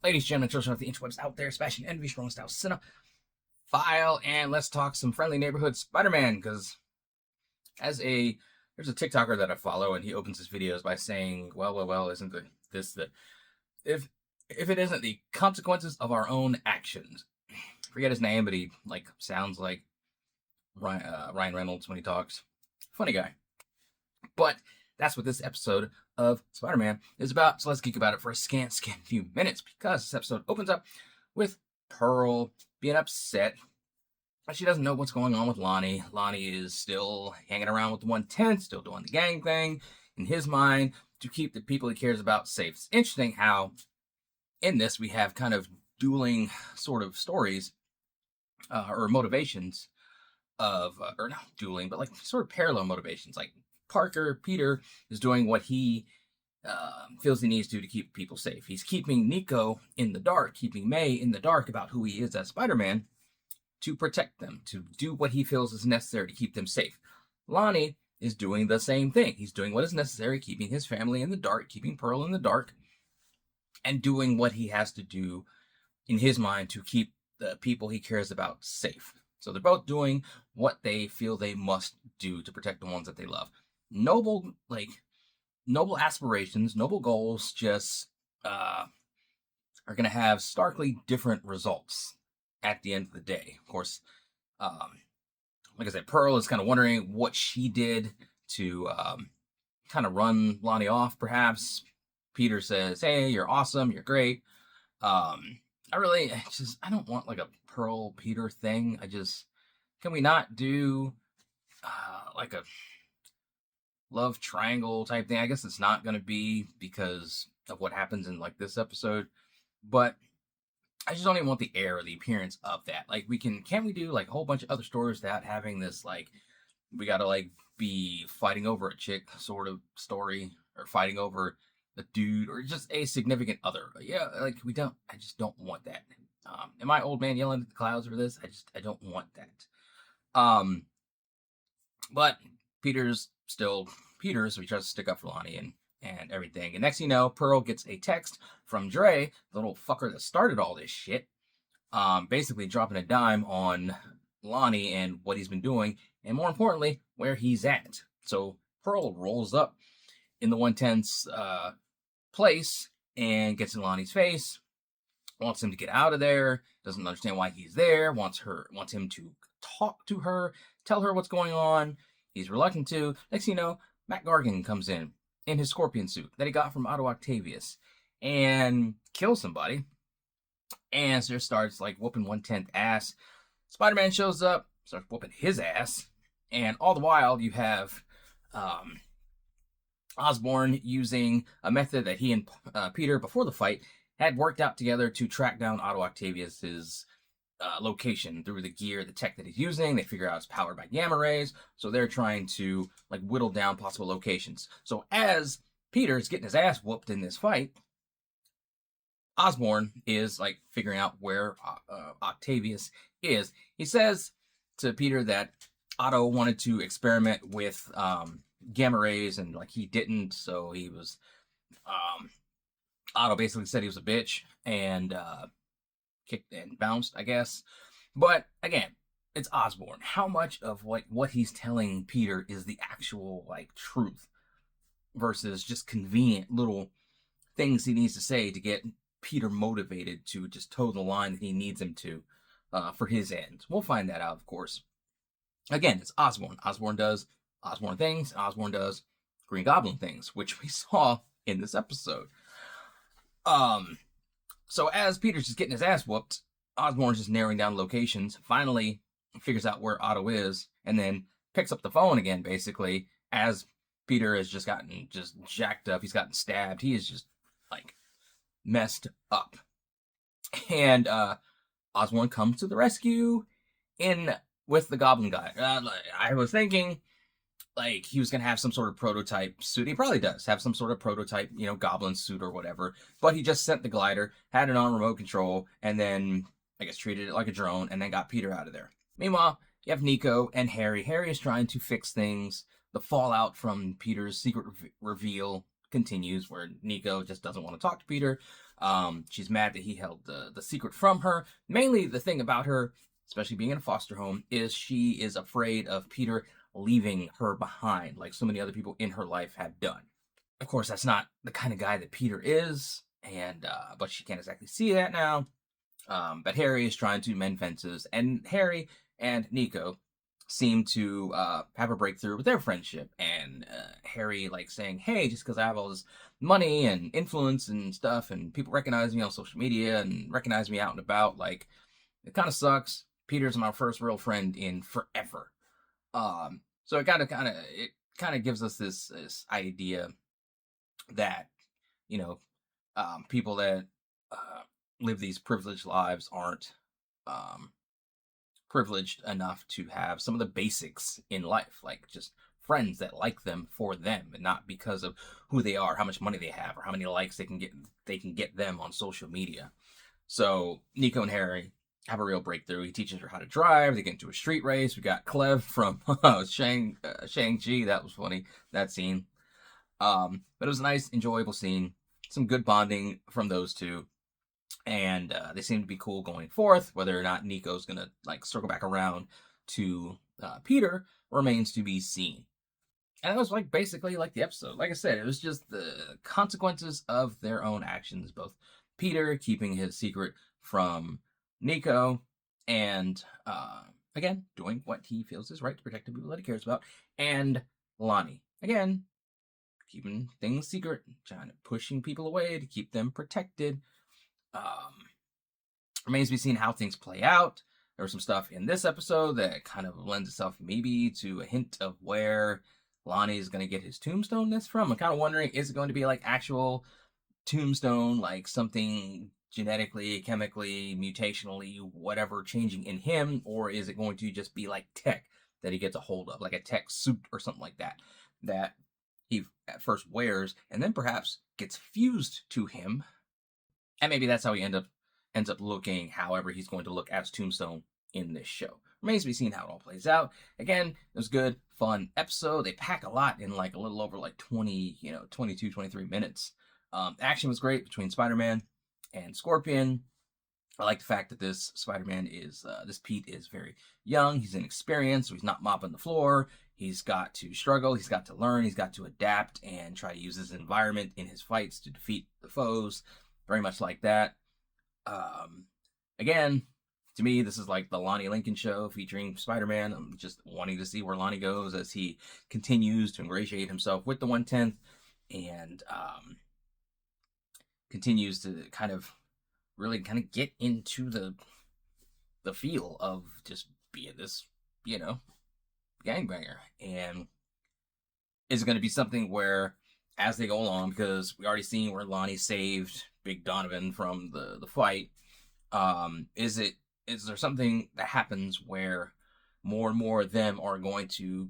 Ladies and gentlemen, children of the interwebs out there, Sebastion, Envi, strong style cinephile, and let's talk some friendly neighborhood Spiderman, because there's a TikToker that I follow, and he opens his videos by saying, well, isn't if it isn't the consequences of our own actions. Forget his name, but he sounds like Ryan Reynolds when he talks. Funny guy. But that's what this episode of Spider-Man is about, so let's geek about it for a scant few minutes, because this episode opens up with Pearl being upset. She doesn't know what's going on with Lonnie. Lonnie is still hanging around with the 110, still doing the gang thing, in his mind, to keep the people he cares about safe. It's interesting how, in this, we have kind of dueling sort of stories, or motivations of, or not dueling, but sort of parallel motivations. Like, Peter is doing what he feels he needs to keep people safe. He's keeping Nico in the dark, keeping May in the dark about who he is as Spider-Man, to protect them, to do what he feels is necessary to keep them safe. Lonnie is doing the same thing. He's doing what is necessary, keeping his family in the dark, keeping Pearl in the dark, and doing what he has to do in his mind to keep the people he cares about safe. So they're both doing what they feel they must do to protect the ones that they love. Noble aspirations, noble goals, just are going to have starkly different results at the end of the day. Of course, like I said, Pearl is kind of wondering what she did to kind of run Lonnie off, perhaps. Peter says, "Hey, you're awesome, you're great." I don't want a Pearl Peter thing. Can we not do a love triangle type thing? I guess it's not going to be because of what happens in this episode, but I just don't even want the air or the appearance of that. Can't we do a whole bunch of other stories without having this we gotta be fighting over a chick sort of story, or fighting over a dude, or just a significant other? Yeah, I just don't want that. Am I old man yelling at the clouds over this? I don't want that. But Peter's still Peter, so he tries to stick up for Lonnie and everything. And next thing you know, Pearl gets a text from Dre, the little fucker that started all this shit, basically dropping a dime on Lonnie and what he's been doing, and more importantly, where he's at. So Pearl rolls up in the 110's place and gets in Lonnie's face, wants him to get out of there, doesn't understand why he's there, wants him to talk to her, tell her what's going on. He's reluctant to. Next thing you know, Matt Gargan comes in his scorpion suit that he got from Otto Octavius and kills somebody, and so starts whooping 110th ass. Spider-Man shows up, starts whooping his ass, and all the while you have Osborn using a method that he and Peter, before the fight, had worked out together to track down Otto Octavius's location through the gear, the tech that he's using. They figure out it's powered by gamma rays, so they're trying to whittle down possible locations. So as Peter's getting his ass whooped in this fight, Osborn is figuring out where Octavius is. He says to Peter that Otto wanted to experiment with gamma rays, and he didn't, so he was Otto basically said he was a bitch and kicked and bounced, I guess. But again, it's Osborn. How much of what he's telling Peter is the actual truth versus just convenient little things he needs to say to get Peter motivated to just toe the line that he needs him to for his ends? We'll find that out, of course. Again, it's Osborn. Osborn does Osborn things, and Osborn does Green Goblin things, which we saw in this episode. So as Peter's just getting his ass whooped, Osborn's just narrowing down locations, finally figures out where Otto is, and then picks up the phone again, basically, as Peter has just gotten jacked up. He's gotten stabbed. He is just messed up. And Osborn comes to the rescue with the Goblin guy. I was thinking he was going to have some sort of prototype suit. He probably does have some sort of prototype, Goblin suit or whatever. But he just sent the glider, had it on remote control, and then, I guess, treated it like a drone, and then got Peter out of there. Meanwhile, you have Nico and Harry. Harry is trying to fix things, the fallout from Peter's secret reveal, continues where Nico just doesn't want to talk to Peter. She's mad that he held the secret from her. Mainly the thing about her, especially being in a foster home, is she is afraid of Peter leaving her behind, like so many other people in her life have done. Of course, that's not the kind of guy that Peter is, and but she can't exactly see that now. But Harry is trying to mend fences, and Harry and Nico seem to have a breakthrough with their friendship. And Harry like saying, "Hey, just because I have all this money and influence and stuff, and people recognize me on social media and recognize me out and about, like it kind of sucks. Peter's my first real friend in forever." So it kind of gives us this idea that you know people that live these privileged lives aren't um, privileged enough to have some of the basics in life, like just friends that like them for them, and not because of who they are, how much money they have, or how many likes they can get. They can get them on social media. So Nico and Harry have a real breakthrough. He teaches her how to drive. They get into a street race. We got Clev from Shang-Chi. That was funny, that scene. But it was a nice, enjoyable scene. Some good bonding from those two. And they seem to be cool going forth. Whether or not Nico's gonna like circle back around to Peter remains to be seen. And that was like basically like the episode. Like I said, it was just the consequences of their own actions. Both Peter keeping his secret from Nico, and again doing what he feels is right to protect the people that he cares about, and Lonnie again keeping things secret, trying to pushing people away to keep them protected. Um, Remains to be seen how things play out. There was some stuff in this episode that kind of lends itself maybe to a hint of where Lonnie is going to get his tombstone this from. I'm kind of wondering, is it going to be like actual tombstone, like something genetically, chemically, mutationally, whatever, changing in him, or is it going to just be like tech that he gets a hold of, like a tech suit or something like that, that he at first wears and then perhaps gets fused to him, and maybe that's how he ends up looking, however he's going to look as Tombstone in this show. Remains to be seen how it all plays out. Again, it was good, fun episode. They pack a lot in like a little over like 20, 22, 23 minutes. Action was great between Spider-Man and Scorpion. I like the fact that this Spider-Man is, this Pete is very young. He's inexperienced, so he's not mopping the floor. He's got to struggle. He's got to learn. He's got to adapt and try to use his environment in his fights to defeat the foes. Very much like that. Again, to me, this is like the Lonnie Lincoln show featuring Spider-Man. I'm just wanting to see where Lonnie goes as he continues to ingratiate himself with the 1/10 and continues to kind of really kind of get into the feel of just being this, gangbanger. And is it going to be something where as they go along, because we already seen where Lonnie saved Big Donovan from the fight, is there something that happens where more and more of them are going to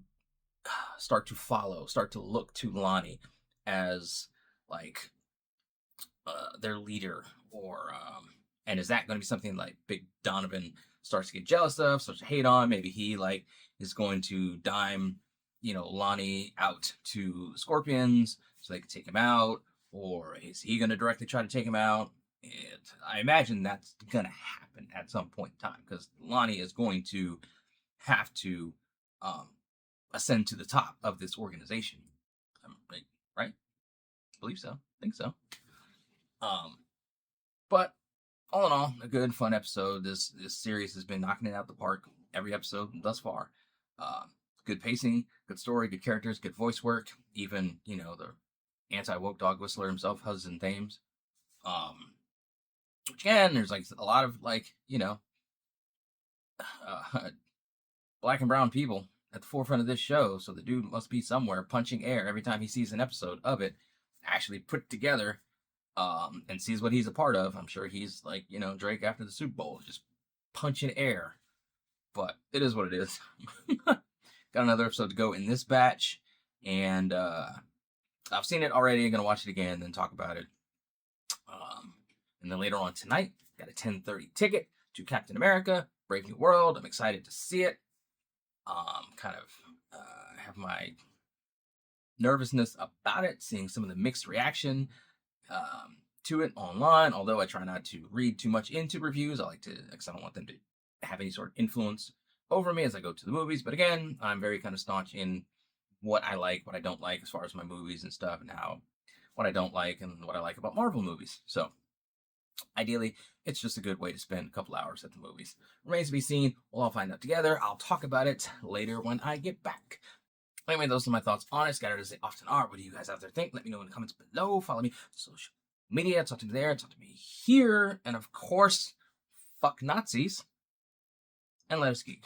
start to look to Lonnie as like their leader, or and is that going to be something like Big Donovan starts to get jealous of, starts to hate on? Maybe he like is going to dime Lonnie out to Scorpions so they can take him out, or is he going to directly try to take him out? And I imagine that's going to happen at some point in time, because Lonnie is going to have to ascend to the top of this organization. Right? I believe so. I think so. But all in all, a good, fun episode. This series has been knocking it out the park every episode thus far. Good pacing, good story, good characters, good voice work. Even the anti-woke dog whistler himself, Hudson Thames. Which again, there's like a lot of black and brown people at the forefront of this show. So the dude must be somewhere punching air every time he sees an episode of it, actually put together, and sees what he's a part of. I'm sure he's like, Drake after the Super Bowl, just punching air. But it is what it is. Got another episode to go in this batch, and I've seen it already. I'm gonna watch it again, then talk about it. And then later on tonight, got a 10:30 ticket to Captain America: Brave New World. I'm excited to see it. Kind of have my nervousness about it, seeing some of the mixed reaction to it online. Although I try not to read too much into reviews, I like to, because I don't want them to have any sort of influence over me as I go to the movies. But again, I'm very kind of staunch in what I like, what I don't like, as far as my movies and stuff, and how what I don't like and what I like about Marvel movies. So ideally, it's just a good way to spend a couple hours at the movies. Remains to be seen. We'll all find out together. I'll talk about it later when I get back. Anyway, those are my thoughts on it, scattered as they often are. What do you guys out there think? Let me know in the comments below. Follow me on social media. Talk to me there. Talk to me here. And of course, fuck Nazis. And let us geek.